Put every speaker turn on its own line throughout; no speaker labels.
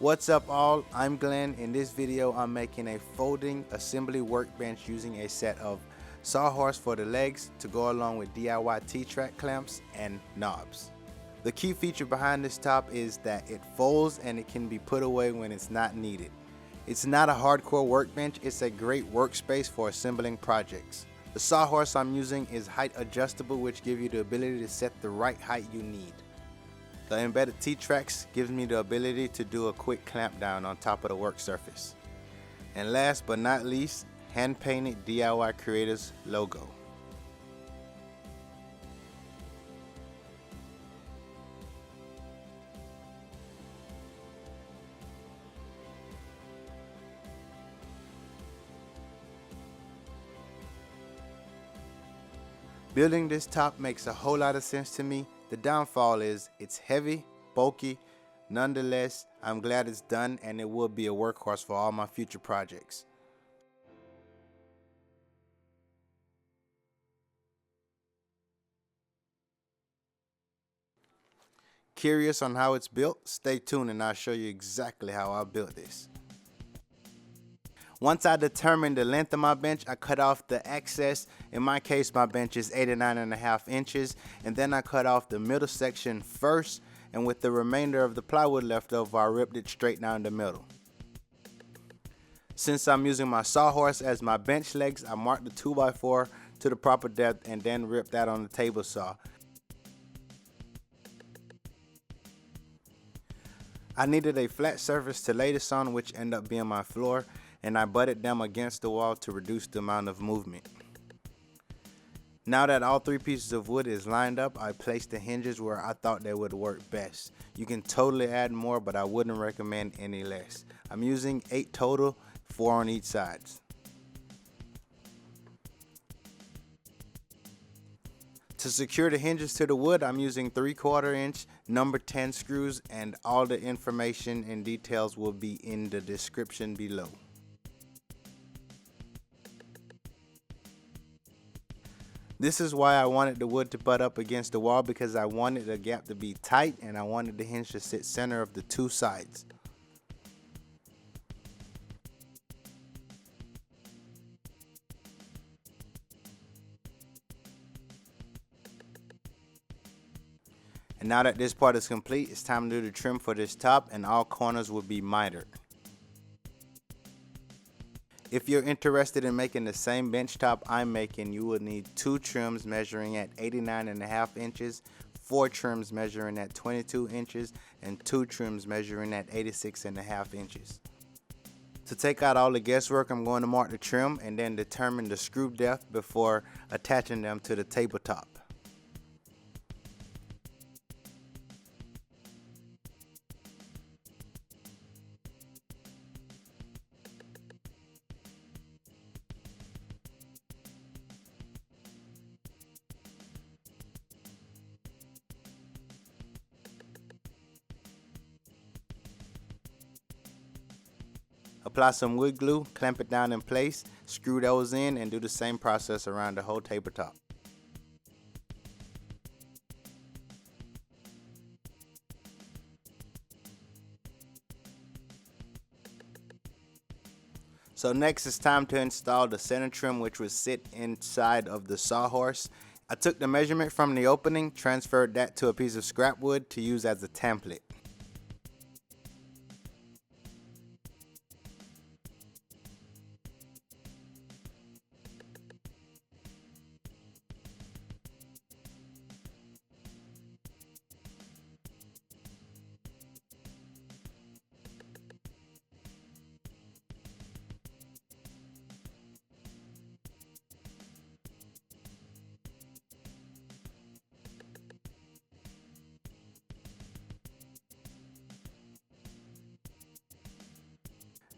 What's up all, I'm Glenn. In this video I'm making a folding assembly workbench using a set of Sawhorse for the legs to go along with DIY T-track clamps and knobs. The key feature behind this top is that it folds and it can be put away when it's not needed. It's not a hardcore workbench, it's a great workspace for assembling projects. The Sawhorse I'm using is height adjustable, which gives you the ability to set the right height you need. The embedded T-tracks gives me the ability to do a quick clamp down on top of the work surface. And last but not least, hand painted DIY Creators logo. Building this top makes a whole lot of sense to me. The downfall is it's heavy, bulky. Nonetheless, I'm glad it's done and it will be a workhorse for all my future projects. Curious on how it's built? Stay tuned and I'll show you exactly how I built this. Once I determined the length of my bench, I cut off the excess. In my case, my bench is 89.5 inches, and then I cut off the middle section first, and with the remainder of the plywood left over, I ripped it straight down the middle. Since I'm using my Sawhorse as my bench legs, I marked the 2x4 to the proper depth and then ripped that on the table saw. I needed a flat surface to lay this on, which ended up being my floor, and I butted them against the wall to reduce the amount of movement. Now that all three pieces of wood is lined up, I placed the hinges where I thought they would work best. You can totally add more, but I wouldn't recommend any less. I'm using 8 total, 4 on each side. To secure the hinges to the wood, I'm using 3/4 inch number 10 screws, and all the information and details will be in the description below. This is why I wanted the wood to butt up against the wall, because I wanted the gap to be tight and I wanted the hinge to sit center of the two sides. And now that this part is complete, it's time to do the trim for this top, and all corners will be mitered. If you're interested in making the same bench top I'm making, you will need 2 trims measuring at 89.5 inches, 4 trims measuring at 22 inches, and 2 trims measuring at 86.5 inches. To take out all the guesswork, I'm going to mark the trim and then determine the screw depth before attaching them to the tabletop. Apply some wood glue, clamp it down in place, screw those in, and do the same process around the whole tabletop. So next it's time to install the center trim, which would sit inside of the Sawhorse. I took the measurement from the opening, transferred that to a piece of scrap wood to use as a template.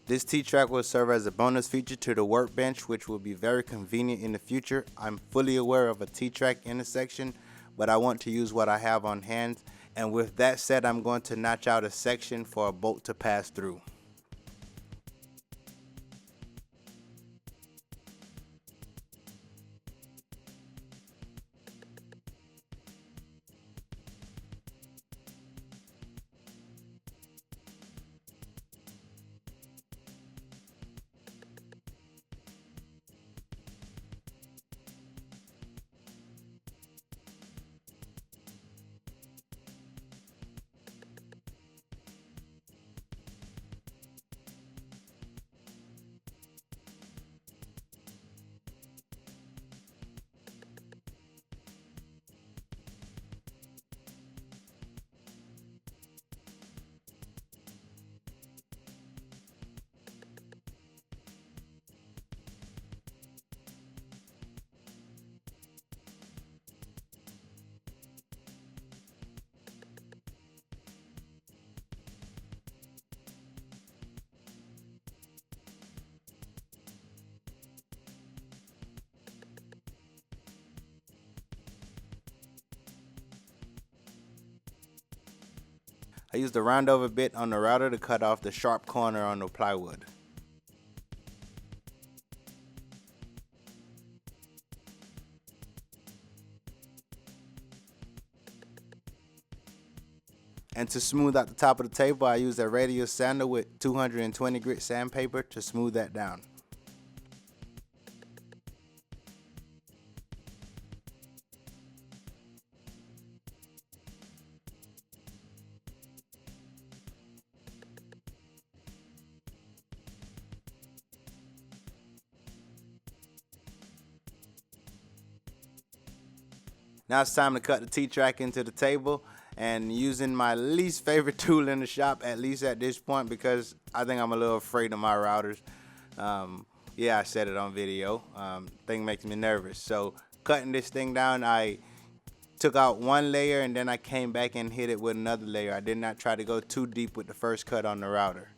This T-track will serve as a bonus feature to the workbench, which will be very convenient in the future. I'm fully aware of a T-track intersection, but I want to use what I have on hand. And with that said, I'm going to notch out a section for a bolt to pass through. I used a roundover bit on the router to cut off the sharp corner on the plywood. And to smooth out the top of the table, I used a radius sander with 220 grit sandpaper to smooth that down. Now it's time to cut the T-track into the table, and using my least favorite tool in the shop, at least at this point, because I think I'm a little afraid of my routers. Yeah, I said it on video. Thing makes me nervous. So cutting this thing down, I took out one layer and then I came back and hit it with another layer. I did not try to go too deep with the first cut on the router.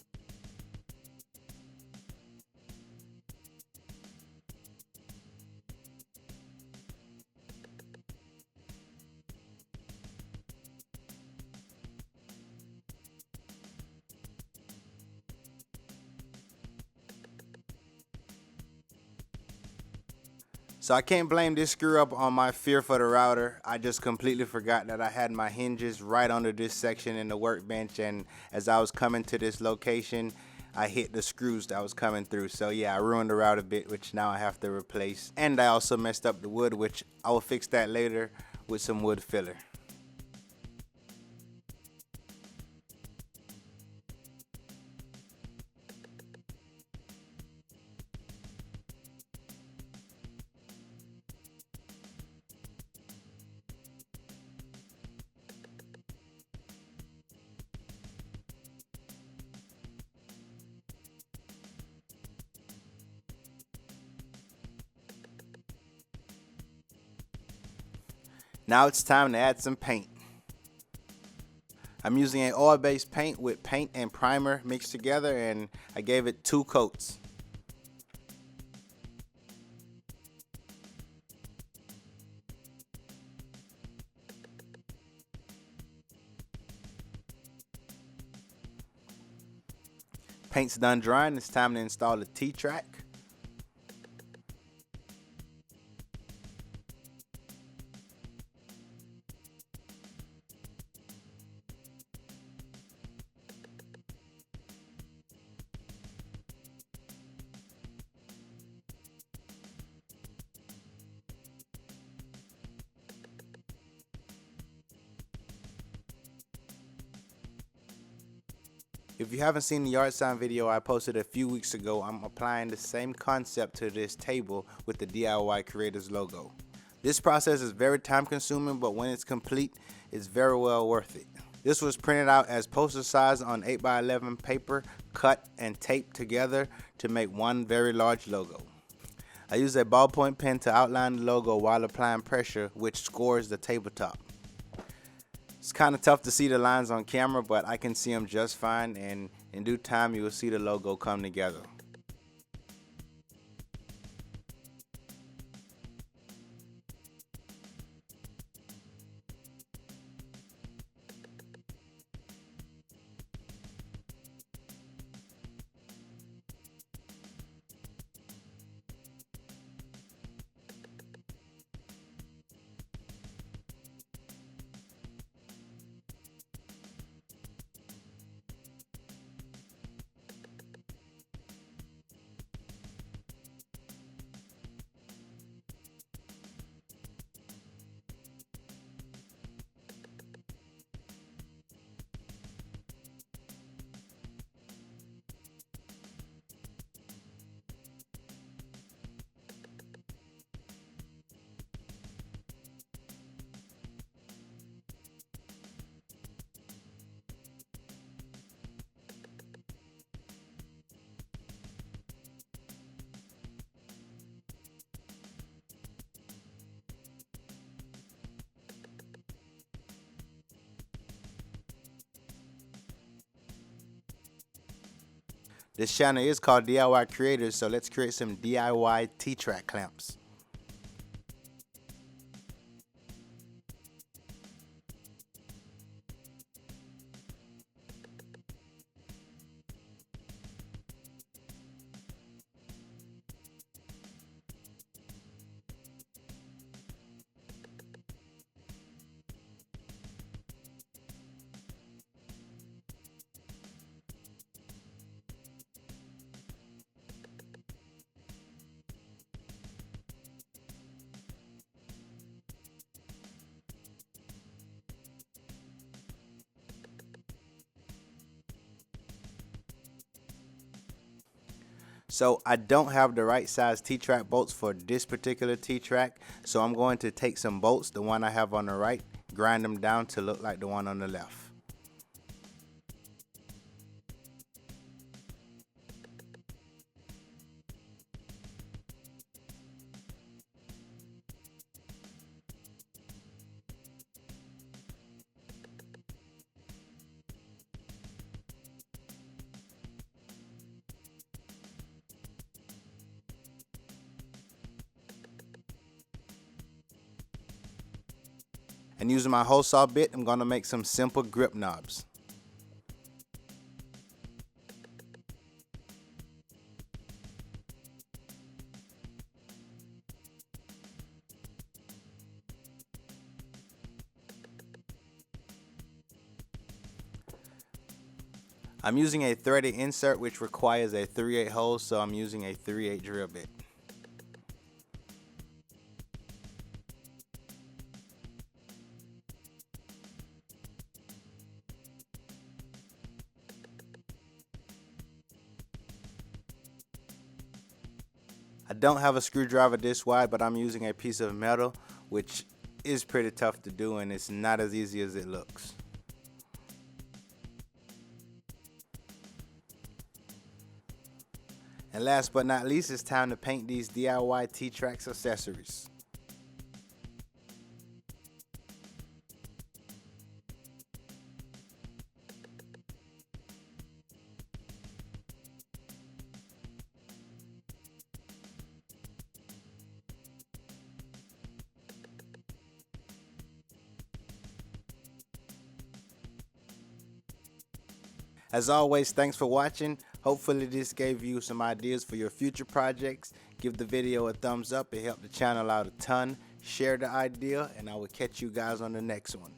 So I can't blame this screw up on my fear for the router. I just completely forgot that I had my hinges right under this section in the workbench, and as I was coming to this location, I hit the screws that was coming through. So yeah, I ruined the router bit, which now I have to replace. And I also messed up the wood, which I will fix that later with some wood filler. Now it's time to add some paint. I'm using an oil-based paint with paint and primer mixed together, and I gave it 2 coats. Paint's done drying, it's time to install the T-track. If you haven't seen the yard sign video I posted a few weeks ago, I'm applying the same concept to this table with the DIY Creators logo. This process is very time consuming, but when it's complete, it's very well worth it. This was printed out as poster size on 8x11 paper, cut and taped together to make one very large logo. I used a ballpoint pen to outline the logo while applying pressure, which scores the tabletop. It's kind of tough to see the lines on camera, but I can see them just fine, and in due time you will see the logo come together. This channel is called DIY Creators, so let's create some DIY T-track clamps. So I don't have the right size T-track bolts for this particular T-track, so I'm going to take some bolts, the one I have on the right, grind them down to look like the one on the left. And using my hole saw bit, I'm going to make some simple grip knobs. I'm using a threaded insert which requires a 3/8 hole, so I'm using a 3/8 drill bit. I don't have a screwdriver this wide, but I'm using a piece of metal, which is pretty tough to do and it's not as easy as it looks. And last but not least, it's time to paint these DIY T-Tracks accessories. As always, thanks for watching. Hopefully this gave you some ideas for your future projects. Give the video a thumbs up. It helped the channel out a ton. Share the idea, and I will catch you guys on the next one.